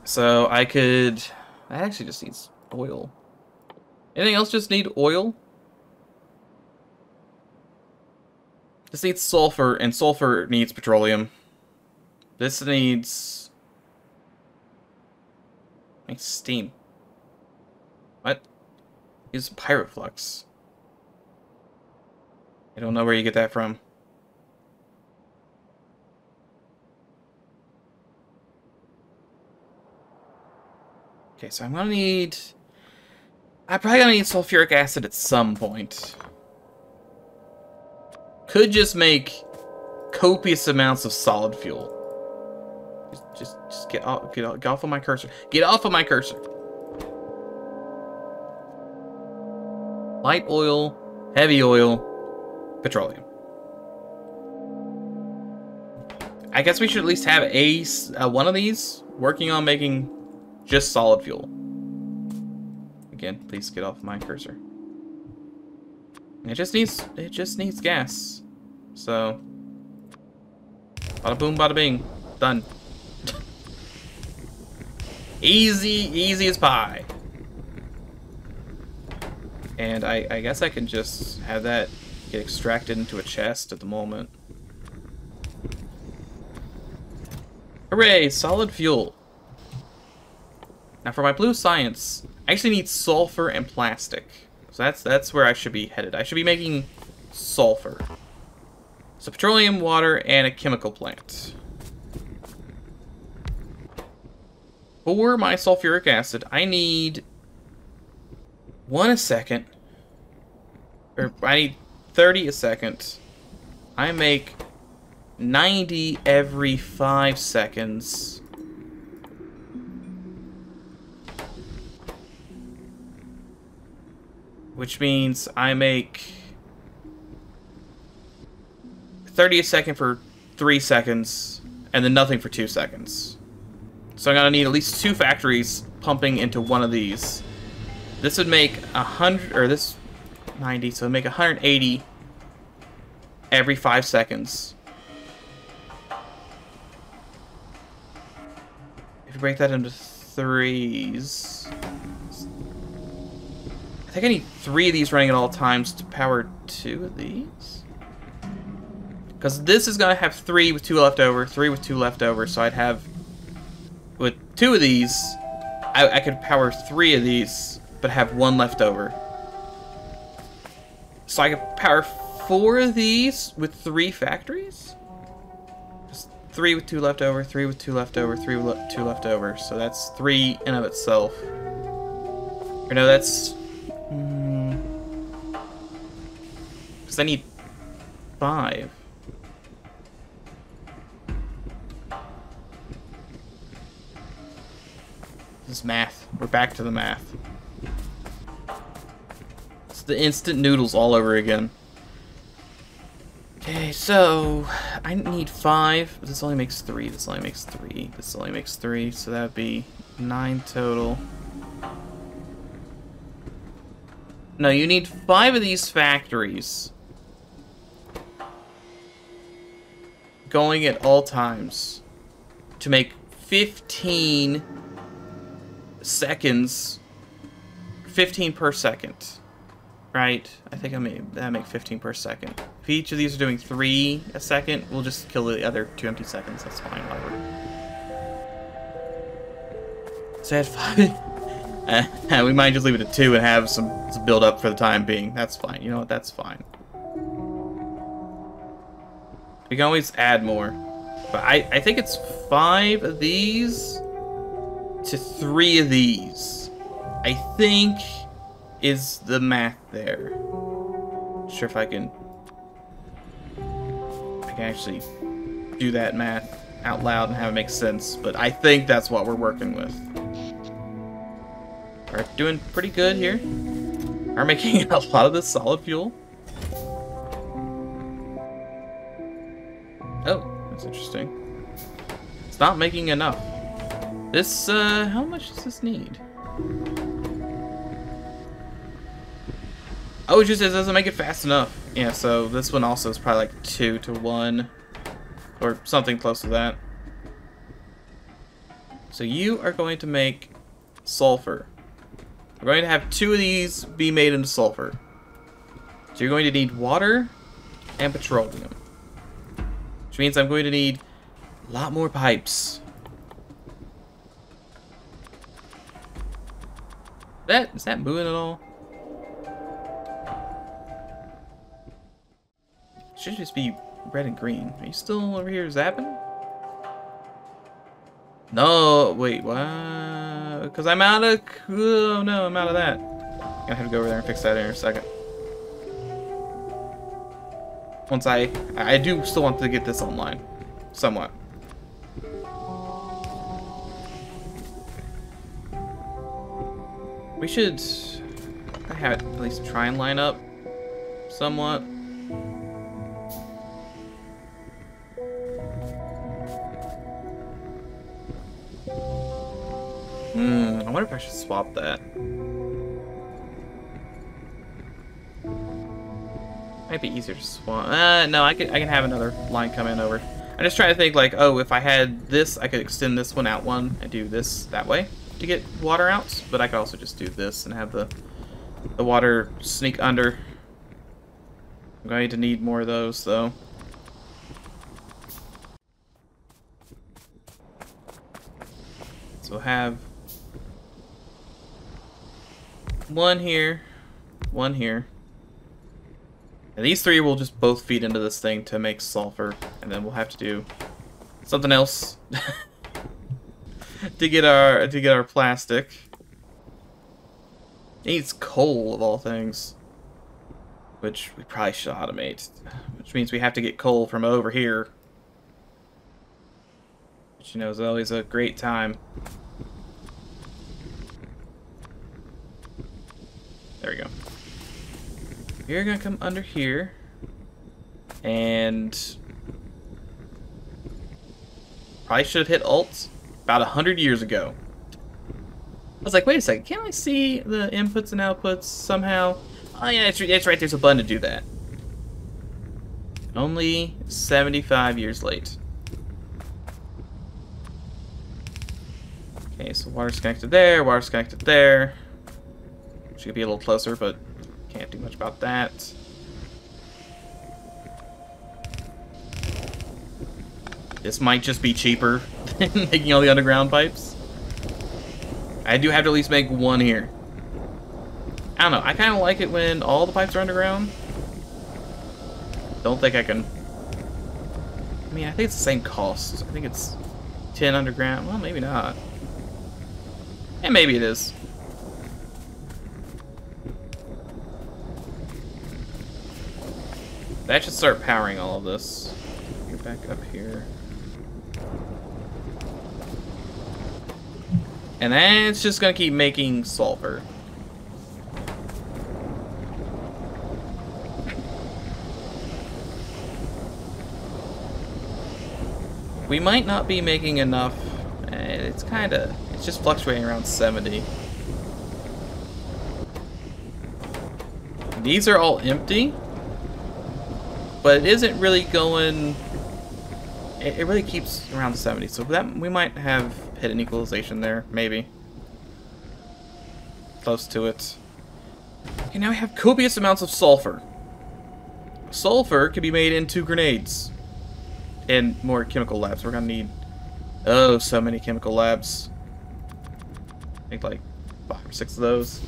So I could... That actually just needs oil. Anything else just need oil? This needs sulfur, and sulfur needs petroleum. This needs... Makes steam. What? Use pyroflux. I don't know where you get that from. Okay, so I'm gonna need... I'm probably gonna need sulfuric acid at some point. Could just make copious amounts of solid fuel. Just get off of my cursor. Get off of my cursor. Light oil, heavy oil, petroleum. I guess we should at least have one of these working on making just solid fuel. Again, please get off my cursor. It just needs gas. So, bada boom, bada bing, done. Easy as pie. And I guess I can just have that get extracted into a chest at the moment. Hooray, solid fuel. Now for my blue science, I actually need sulfur and plastic. So that's where I should be headed. I should be making sulfur. So petroleum, water, and a chemical plant. For my sulfuric acid, I need 1 a second. Or I need 30 a second. I make 90 every 5 seconds. Which means I make 30 a second for 3 seconds, and then nothing for 2 seconds. So I'm gonna need at least 2 factories pumping into one of these. This would make 100, or this 90, so it'd make 180 every 5 seconds. If you break that into threes, I think I need 3 of these running at all times to power 2 of these. Because this is going to have 3 with 2 left over, 3 with 2 left over, so I'd have, with 2 of these, I could power 3 of these, but have 1 left over. So I could power 4 of these with 3 factories? Just 3 with 2 left over, 3 with 2 left over, 3 with 2 left over, so that's 3 in of itself. Or no, that's... Because I need 5. This is math. We're back to the math. It's the instant noodles all over again. Okay, so I need 5. But this only makes 3. This only makes 3. This only makes 3. So that would be 9 total. No, you need 5 of these factories going at all times to make 15 seconds, 15 per second, right? I think that make 15 per second. If each of these are doing 3 a second, we'll just kill the other 2 empty seconds. That's fine, whatever. So I had 5. We might just leave it at 2 and have some build up for the time being. That's fine. You know what? That's fine. We can always add more. But I think it's 5 of these to 3 of these. I think is the math there. Not sure if I can actually do that math out loud and have it make sense, but I think that's what we're working with. We're doing pretty good here. We're making a lot of this solid fuel. Oh, that's interesting. It's not making enough. This, how much does this need? Oh, it just doesn't make it fast enough. Yeah, so this one also is probably like 2 to 1. Or something close to that. So you are going to make sulfur. We're going to have 2 of these be made into sulfur. So you're going to need water and petroleum. Which means I'm going to need a lot more pipes. Is that moving at all? It should just be red and green. Are you still over here zapping? No, wait, what? Because I'm out of... Oh no, I'm out of that. I'm gonna have to go over there and fix that in a second. Once I do still want to get this online. Somewhat. We should have it at least try and line up somewhat. I wonder if I should swap that. Might be easier to swap. No, I can have another line come in over. I'm just trying to think like, oh, if I had this, I could extend this one out one and do this that way to get water out. But I could also just do this and have the water sneak under. I'm going to need more of those though. So we'll have one here, one here. And these 3 will just both feed into this thing to make sulfur, and then we'll have to do something else to get our plastic. It needs coal of all things, which we probably should automate, which means we have to get coal from over here, which, you know, is always a great time. There we go. You're gonna come under here, and probably should have hit Alt about 100 years ago. I was like, wait a second, can't I see the inputs and outputs somehow? Oh yeah, it's right, there's a button to do that. Only 75 years late. Okay, so water's connected there, water's connected there. Should be a little closer, but can't do much about that. This might just be cheaper than making all the underground pipes. I do have to at least make one here. I don't know, I kind of like it when all the pipes are underground. Don't think I can... I mean, I think it's the same cost. I think it's 10 underground. Well, maybe not. And maybe it is. That should start powering all of this. Get back up here. And then it's just gonna keep making sulfur. We might not be making enough. It's just fluctuating around 70. These are all empty. But it isn't really going... It really keeps around 70, so that we might have hit an equalization there, maybe. Close to it. Okay, now we have copious amounts of sulfur. Sulfur can be made into grenades. And more chemical labs. We're gonna need... Oh, so many chemical labs. I think like 5 or 6 of those.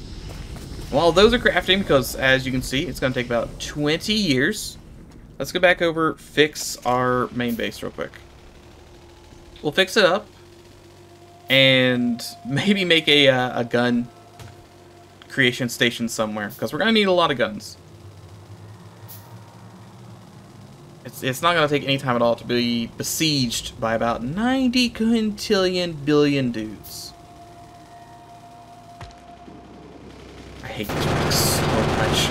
While those are crafting, because as you can see, it's gonna take about 20 years. Let's go back over, fix our main base real quick. We'll fix it up, and maybe make a gun creation station somewhere, because we're going to need a lot of guns. It's not going to take any time at all to be besieged by about 90 quintillion billion dudes. I hate these rocks so much.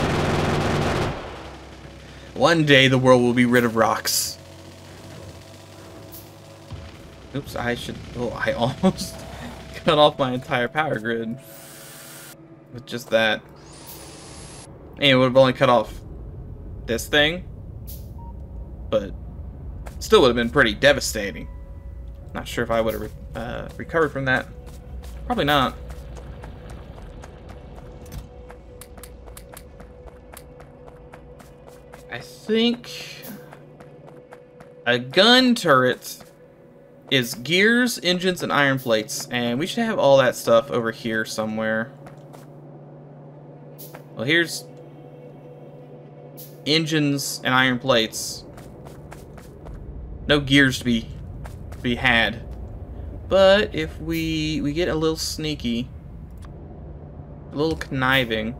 One day the world will be rid of rocks. Oops, I should... Oh, I almost cut off my entire power grid. With just that. And it would have only cut off this thing. But still would have been pretty devastating. Not sure if I would have recovered from that. Probably not. I think a gun turret is gears, engines, and iron plates, and we should have all that stuff over here somewhere. Well, here's engines and iron plates. No gears to be had. But if we get a little sneaky, a little conniving,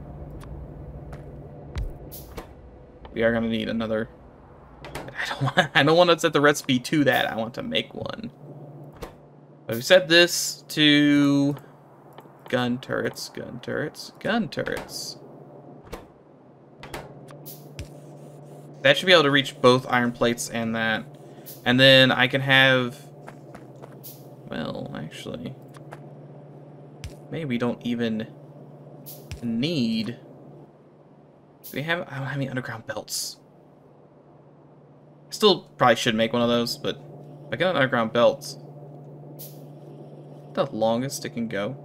we are gonna need another. I don't want to set the recipe to that. I want to make one. But we set this to gun turrets, gun turrets, gun turrets. That should be able to reach both iron plates and that. And then I can have, well, actually, maybe we don't even need, do we have, I don't have any underground belts. Still probably should make one of those, but if I get an underground belt, the longest it can go.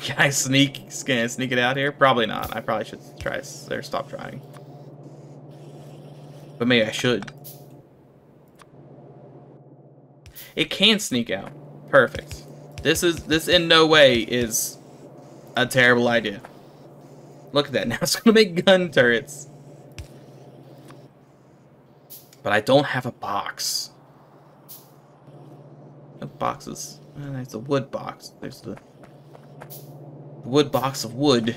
Can I sneak it out here? Probably not. I probably should try or stop trying. But maybe I should. It can sneak out. Perfect. This in no way is a terrible idea. Look at that. Now it's gonna make gun turrets. But I don't have a box. No boxes. There's a wood box. There's the wood box of wood.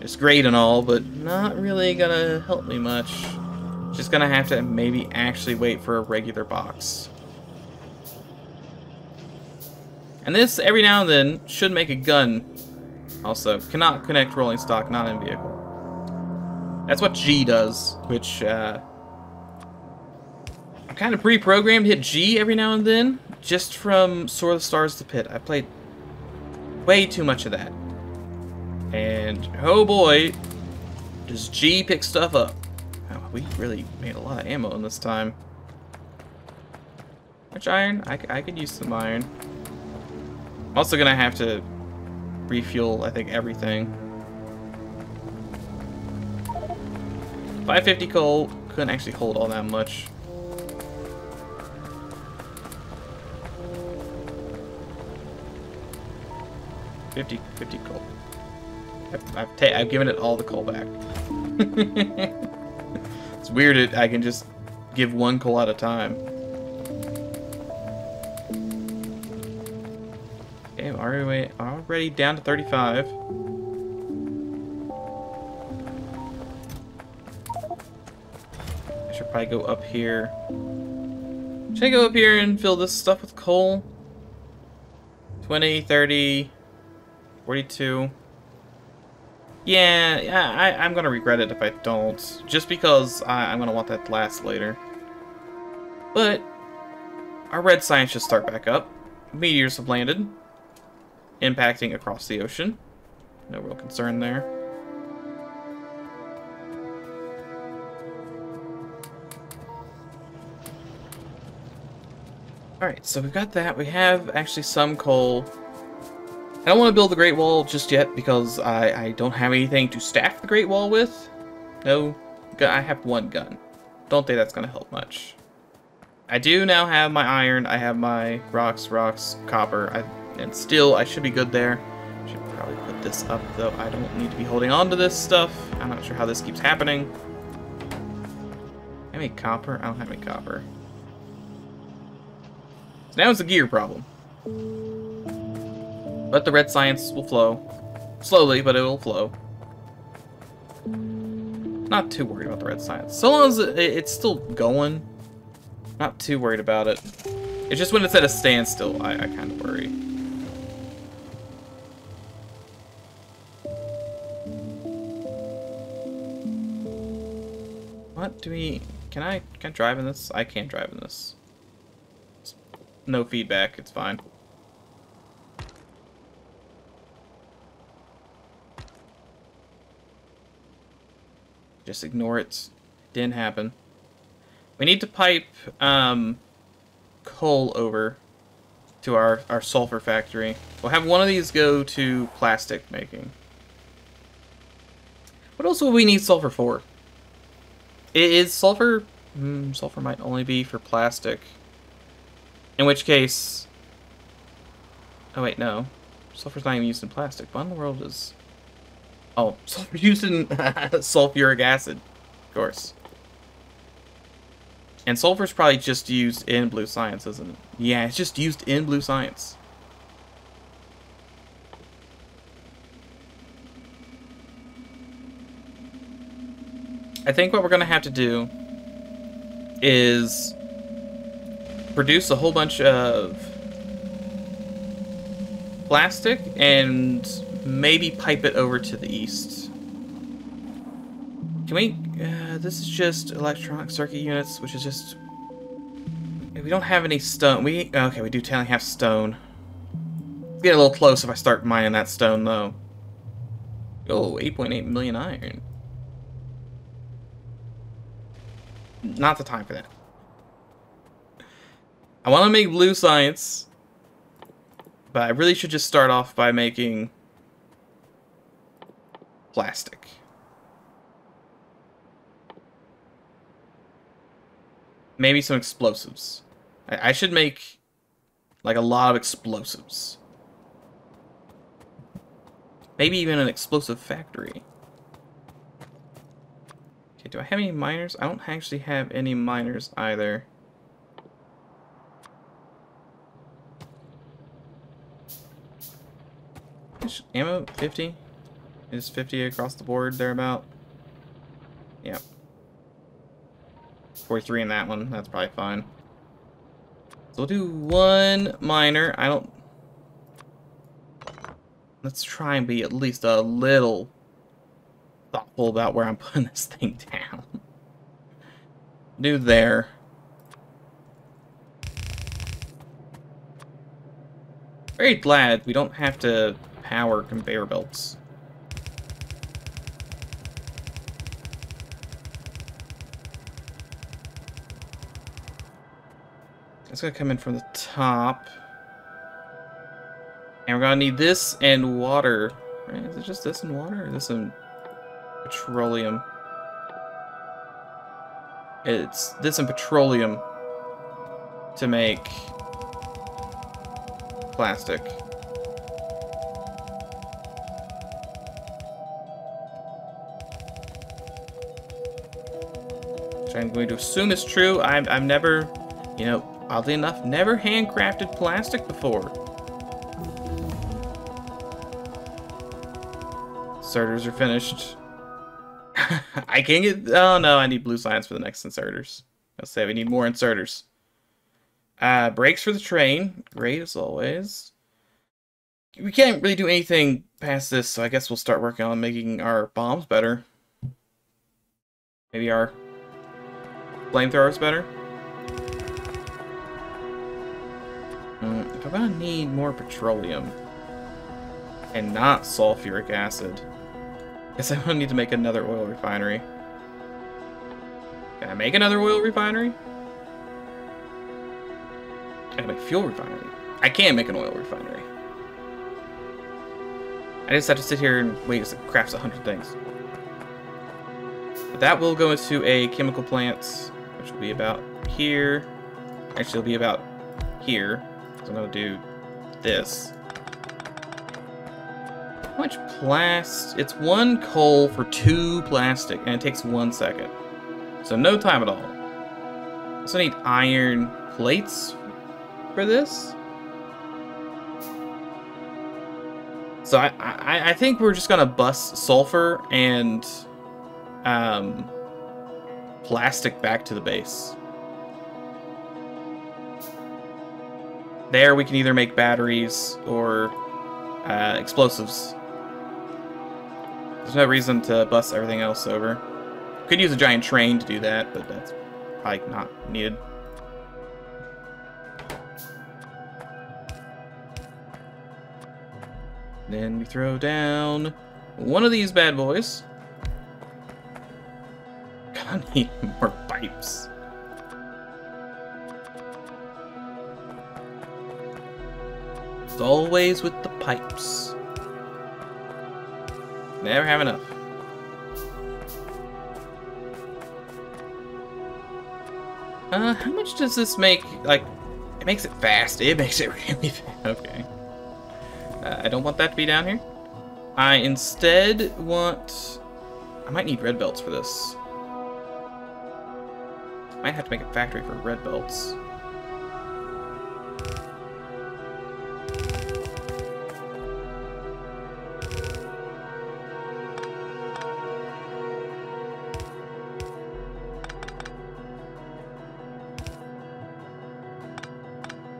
It's great and all, but not really gonna help me much. Just gonna have to maybe actually wait for a regular box. And this, every now and then, should make a gun. Also, cannot connect rolling stock, not in vehicle. That's what G does, which, I'm kind of pre-programmed to hit G every now and then, just from Soar the Stars to Pit. I played way too much of that. And, oh boy, does G pick stuff up. Oh, we really made a lot of ammo in this time. Which iron? I could use some iron. I'm also gonna have to refuel, I think, everything. 550 coal couldn't actually hold all that much. $50 coal. I've given it all the coal back. It's weird I can just give one coal at a time. Okay, already down to 35. I should probably go up here. Should I go up here and fill this stuff with coal? 20, 30, 42. Yeah, I'm gonna regret it if I don't. Just because I'm gonna want that to last later. But our red science should start back up. Meteors have landed, impacting across the ocean. No real concern there. Alright, so we've got that. We have actually some coal. I don't want to build the Great Wall just yet because I don't have anything to stack the Great Wall with. No, I have one gun. Don't think that's going to help much. I do now have my iron. I have my rocks, copper, and steel. I should be good there. Should probably put this up, though. I don't need to be holding on to this stuff. I'm not sure how this keeps happening. Have any copper? I don't have any copper. So now it's a gear problem. But the red science will flow. Slowly, but it will flow. Not too worried about the red science. So long as it's still going, not too worried about it. It's just when it's at a standstill, I kind of worry. What do we... Can I drive in this? I can't drive in this. No feedback, it's fine. Just ignore it. Didn't happen. We need to pipe coal over to our sulfur factory. We'll have one of these go to plastic making. What else will we need sulfur for? Is sulfur... sulfur might only be for plastic. In which case... Oh wait, no. Sulfur's not even used in plastic. What in the world is... Oh, sulfur used in sulfuric acid. Of course. And sulfur's probably just used in blue science, isn't it? Yeah, it's just used in blue science. I think what we're going to have to do is produce a whole bunch of plastic and maybe pipe it over to the east. Can we... this is just electronic circuit units, which is just... We don't have any stone. Okay, we do technically have stone. Get a little close if I start mining that stone, though. Oh, 8.8 million iron. Not the time for that. I want to make blue science, but I really should just start off by making plastic. Maybe some explosives. I should make like a lot of explosives. Maybe even an explosive factory. Okay, do I have any miners? I don't actually have any miners either. Ammo 50? Is 50 across the board thereabout? Yep. 43 in that one. That's probably fine. So we'll do one miner. Let's try and be at least a little thoughtful about where I'm putting this thing down. Do there. Very glad we don't have to power conveyor belts. It's gonna come in from the top. And we're gonna need this and water. Right? Is it just this and water, or this and petroleum? It's this and petroleum to make plastic. Which I'm going to assume is true. I've never, you know, oddly enough, never handcrafted plastic before. Inserters are finished. I can't get... Oh no, I need blue science for the next inserters. I'll say we need more inserters. Brakes for the train. Great as always. We can't really do anything past this, so I guess we'll start working on making our bombs better. Maybe our flamethrowers better. If I'm gonna need more petroleum and not sulfuric acid, I guess I'm gonna need to make another oil refinery. Can I make another oil refinery? I can make a fuel refinery. I can make an oil refinery. I just have to sit here and wait as it crafts 100 things. But that will go into a chemical plant, which will be about here. Actually, it'll be about here. So I'm gonna do this. How much plastic? It's 1 coal for 2 plastic, and it takes 1 second. So no time at all. I also need iron plates for this. So I think we're just gonna bust sulfur and plastic back to the base. There we can either make batteries or explosives. There's no reason to bust everything else over. Could use a giant train to do that, but that's probably not needed. Then we throw down one of these bad boys. Gonna need more pipes. It's always with the pipes. Never have enough. How much does this make? Like, it makes it fast. It makes it really fast. Okay. I don't want that to be down here. I instead want... I might need red belts for this. Might have to make a factory for red belts.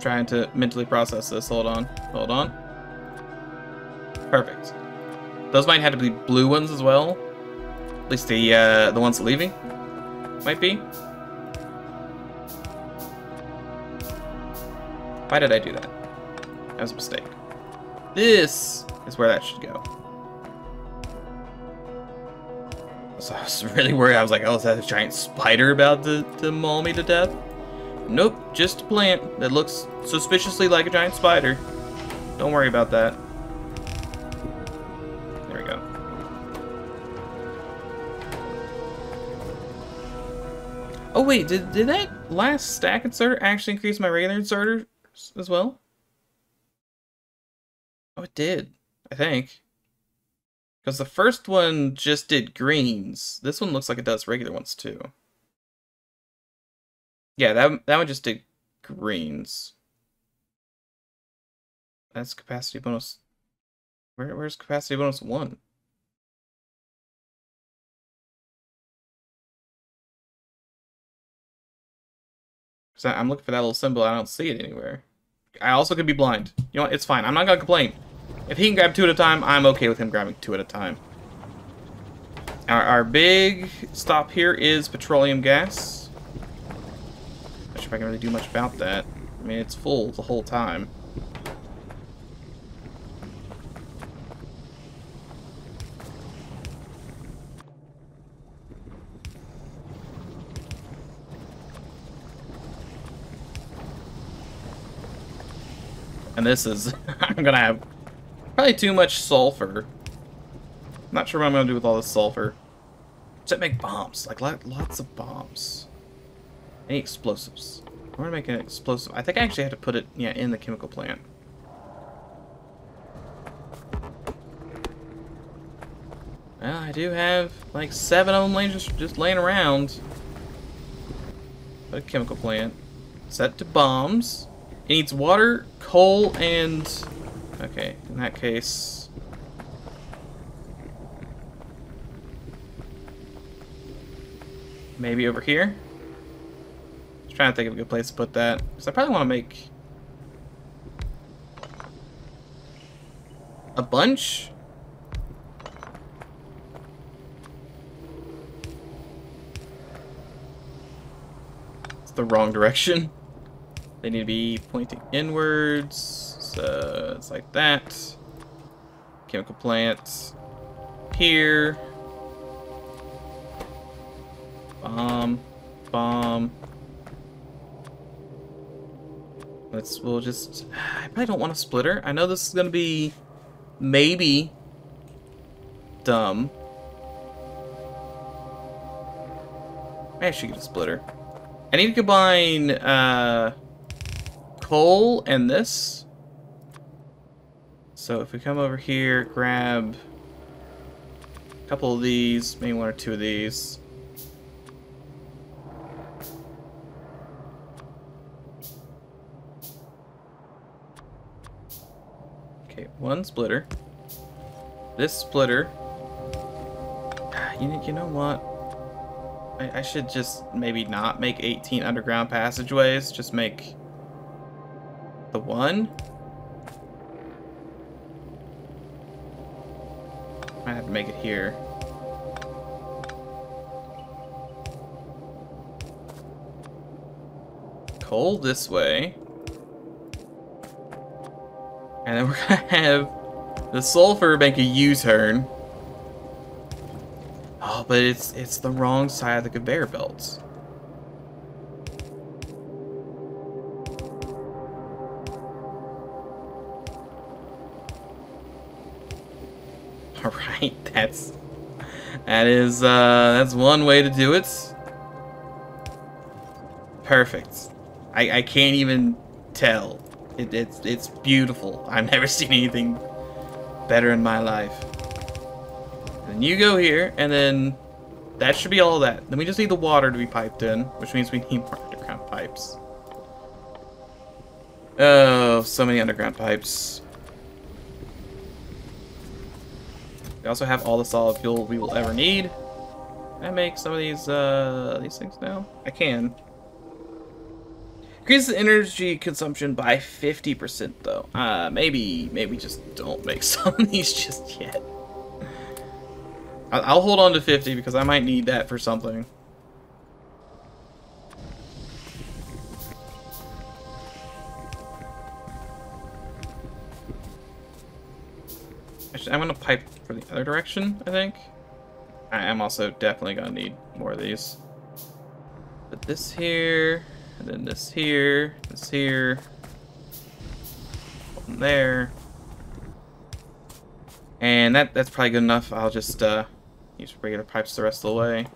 Trying to mentally process this. Hold on. Hold on. Perfect. Those might have to be blue ones as well. At least the ones leaving might be. Why did I do that? That was a mistake. This is where that should go. So I was really worried. I was like, oh, is that a giant spider about to maul me to death? Nope, just a plant that looks suspiciously like a giant spider. Don't worry about that. There we go. Oh wait, did that last stack inserter actually increase my regular inserter as well? Oh, it did, I think. Because the first one just did greens. This one looks like it does regular ones too. Yeah, that one just did greens. That's capacity bonus. Where's capacity bonus 1? So I'm looking for that little symbol. I don't see it anywhere. I also could be blind. You know what? It's fine. I'm not gonna complain. If he can grab 2 at a time, I'm okay with him grabbing 2 at a time. Our big stop here is petroleum gas. Not sure if I can really do much about that. I mean, it's full the whole time. And this is... I'm gonna have probably too much sulfur. Not sure what I'm gonna do with all this sulfur. Except make bombs. Like, lots of bombs. Any explosives? I want to make an explosive. I think I actually have to put it, yeah, in the chemical plant. Well, I do have like 7 of them just laying around. Put a chemical plant. Set to bombs. It needs water, coal, and... Okay, in that case... Maybe over here? Trying to think of a good place to put that, because I probably want to make a bunch. It's the wrong direction. They need to be pointing inwards, so it's like that. Chemical plant here. Bomb, bomb. We'll just... I probably don't want a splitter. I know this is going to be maybe dumb. I should get a splitter. I need to combine coal and this. So if we come over here, grab a couple of these, maybe 1 or 2 of these. Okay, 1 splitter. This splitter. You know what? I should just maybe not make 18 underground passageways. Just make the 1. Might have to make it here. Coal this way. And then we're gonna have the sulfur make a U-turn. Oh, but it's the wrong side of the conveyor belts. Alright, that's one way to do it. Perfect. I can't even tell. It's beautiful. I've never seen anything better in my life. And then you go here, and then that should be all that. Then we just need the water to be piped in, which means we need more underground pipes. Oh, so many underground pipes. We also have all the solid fuel we will ever need. Can I make some of these things now? I can. Increases energy consumption by 50% though. Maybe just don't make some of these just yet. I'll hold on to 50 because I might need that for something. Actually, I'm gonna pipe for the other direction, I think. I am also definitely gonna need more of these. Put this here, and then this here, one there. And that's probably good enough. I'll just use regular pipes the rest of the way.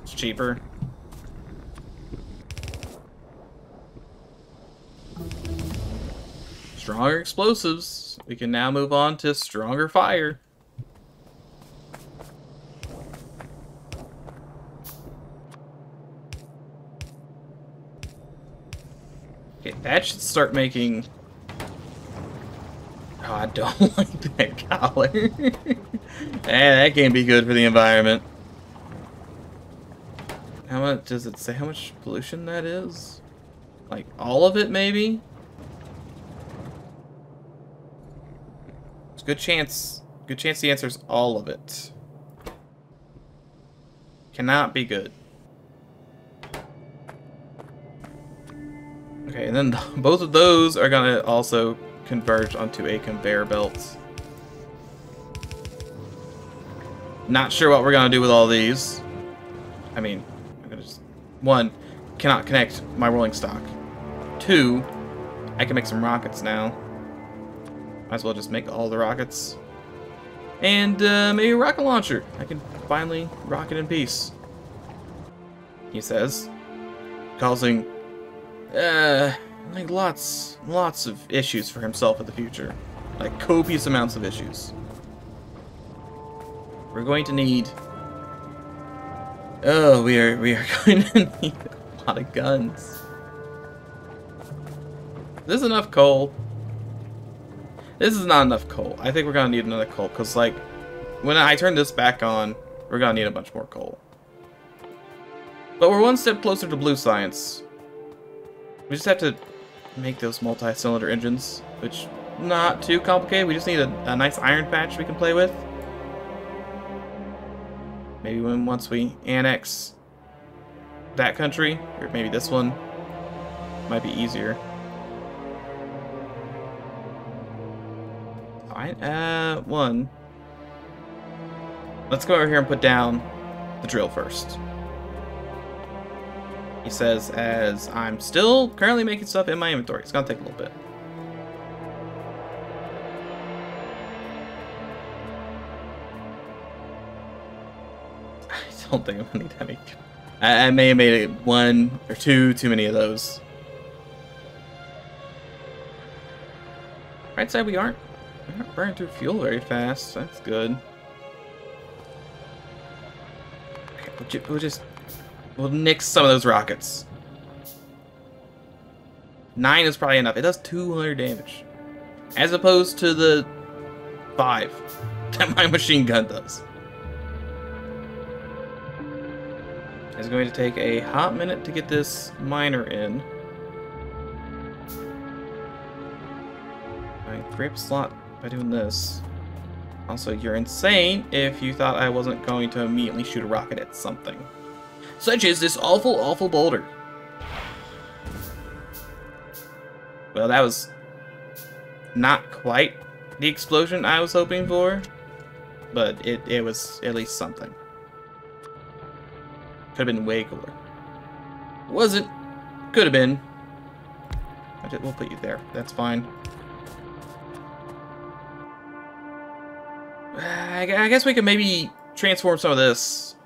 It's cheaper. Stronger explosives. We can now move on to stronger fire. Okay, that should start making... Oh, I don't like that color. That can't be good for the environment. How much does it say? How much pollution that is? Like all of it, maybe? There's a good chance. Good chance the answer is all of it. Cannot be good. Okay, and then both of those are gonna also converge onto a conveyor belt. Not sure what we're gonna do with all these. I mean, I'm gonna just... 1, cannot connect my rolling stock. 2, I can make some rockets now. Might as well just make all the rockets. And maybe a rocket launcher. I can finally rocket in peace. He says, causing like lots of issues for himself in the future. Like copious amounts of issues. We're going to need... Oh, we are going to need a lot of guns. This is enough coal. This is not enough coal. I think we're gonna need another coal, because like when I turn this back on, we're gonna need a bunch more coal. But we're one step closer to blue science. We just have to make those multi-cylinder engines, which not too complicated. We just need a nice iron patch we can play with. Maybe once we annex that country, or maybe this one, might be easier. Alright, 1. Let's go over here and put down the drill first. He says, as I'm still currently making stuff in my inventory. It's gonna take a little bit. I don't think I'm gonna need that many. I may have made it 1 or 2 too many of those. Right side, we aren't burning through fuel very fast. That's good. Okay, we'll nix some of those rockets. 9 is probably enough. It does 200 damage, as opposed to the 5 that my machine gun does. It's going to take a hot minute to get this miner in. I free up slot by doing this. Also, you're insane if you thought I wasn't going to immediately shoot a rocket at something. Such as this awful, awful boulder. Well, that was not quite the explosion I was hoping for, but it was at least something. Could have been way cooler. Wasn't. Could have been. We'll put you there. That's fine. I guess we could maybe transform some of this.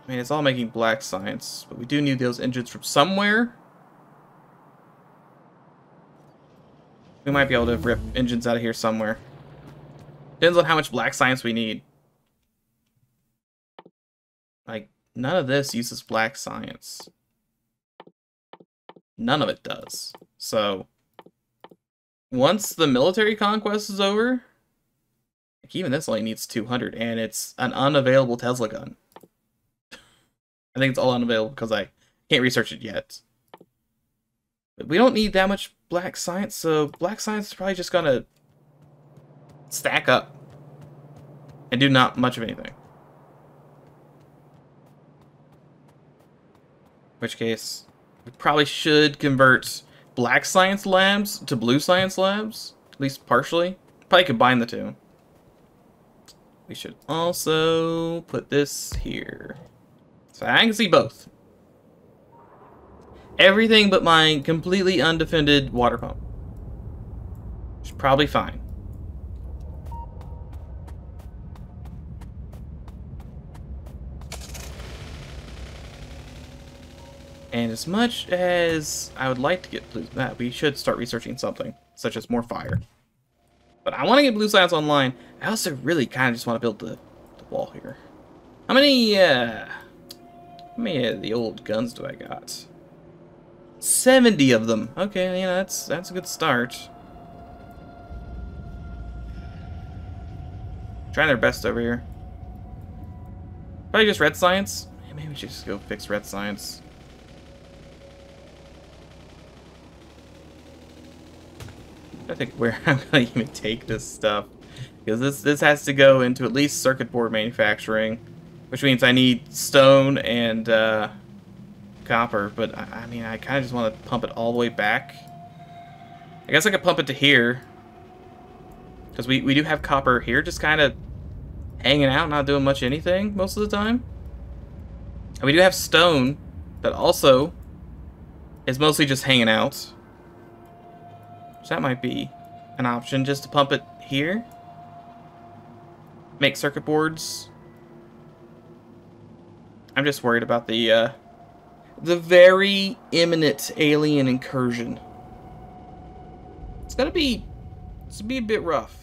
I mean, it's all making black science, but we do need those engines from somewhere. We might be able to rip engines out of here somewhere. Depends on how much black science we need. Like, none of this uses black science. None of it does. So, once the military conquest is over, like even this only needs 200, and it's an unavailable Tesla gun. I think it's all unavailable because I can't research it yet. But we don't need that much black science, so black science is probably just gonna stack up and do not much of anything. In which case, we probably should convert black science labs to blue science labs, at least partially. Probably combine the two. We should also put this here, so I can see both. Everything but my completely undefended water pump. Which is probably fine. And as much as I would like to get blue, we should start researching something, such as more fire. But I want to get blue science online. I also really kind of just want to build the wall here. How many of the old guns do I got? 70 of them. Okay, you know, that's a good start. Trying their best over here. Probably just red science. Yeah, maybe we should just go fix red science. I think where I'm gonna even take this stuff, because this has to go into at least circuit board manufacturing, which means I need stone and copper. But I mean, I kind of just want to pump it all the way back. I guess I could pump it to here, because we do have copper here, just kind of hanging out, not doing much anything most of the time. And we do have stone that also is mostly just hanging out. So that might be an option, just to pump it here. Make circuit boards. I'm just worried about the very imminent alien incursion. It's gonna be a bit rough.